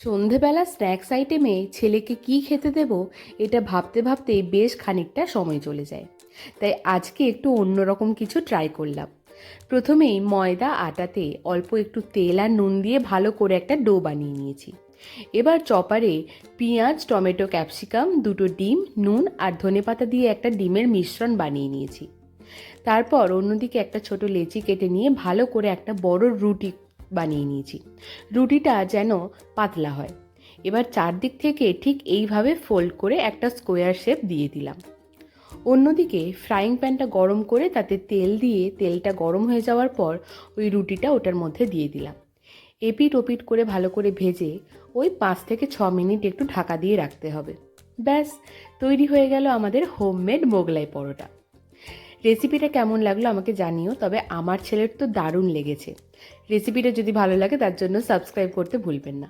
সন্ধেবেলা স্ন্যাক্স আইটেমে ছেলেকে কি খেতে দেব এটা ভাবতে ভাবতেই বেশ খানিকটা সময় চলে যায়। তাই আজকে একটু অন্যরকম কিছু ট্রাই করলাম। প্রথমেই ময়দা আটাতে অল্প একটু তেল আর নুন দিয়ে ভালো করে একটা ডো বানিয়ে নিয়েছি। এবার চপারে পেঁয়াজ, টমেটো, ক্যাপসিকাম, দুটো ডিম, নুন আর ধনেপাতা দিয়ে একটা ডিমের মিশ্রণ বানিয়ে নিয়েছি। তারপর অন্যদিকে একটা ছোট লেচি কেটে নিয়ে ভালো করে একটা বড় রুটি বানিয়ে নিয়েছি। রুটিটা যেন পাতলা হয়। এবার চারদিক থেকে ঠিক এইভাবে ফোল্ড করে একটা স্কোয়ার শেপ দিয়ে দিলাম। অন্যদিকে ফ্রাইং প্যানটা গরম করে তাতে তেল দিয়ে তেলটা গরম হয়ে যাওয়ার পর ওই রুটিটা ওটার মধ্যে দিয়ে দিলাম। এপিট ওপিট করে ভালো করে ভেজে ওই 5 থেকে 6 মিনিট একটু ঢাকা দিয়ে রাখতে হবে। ব্যাস, তৈরি হয়ে গেল আমাদের হোমমেড মোগলাই পরোটা। রেসিপিটা কেমন লাগলো আমাকে জানিও, তবে আমার ছেলের তো দারুণ লেগেছে। রেসিপিটা যদি ভালো লাগে তার জন্য সাবস্ক্রাইব করতে ভুলবেন না।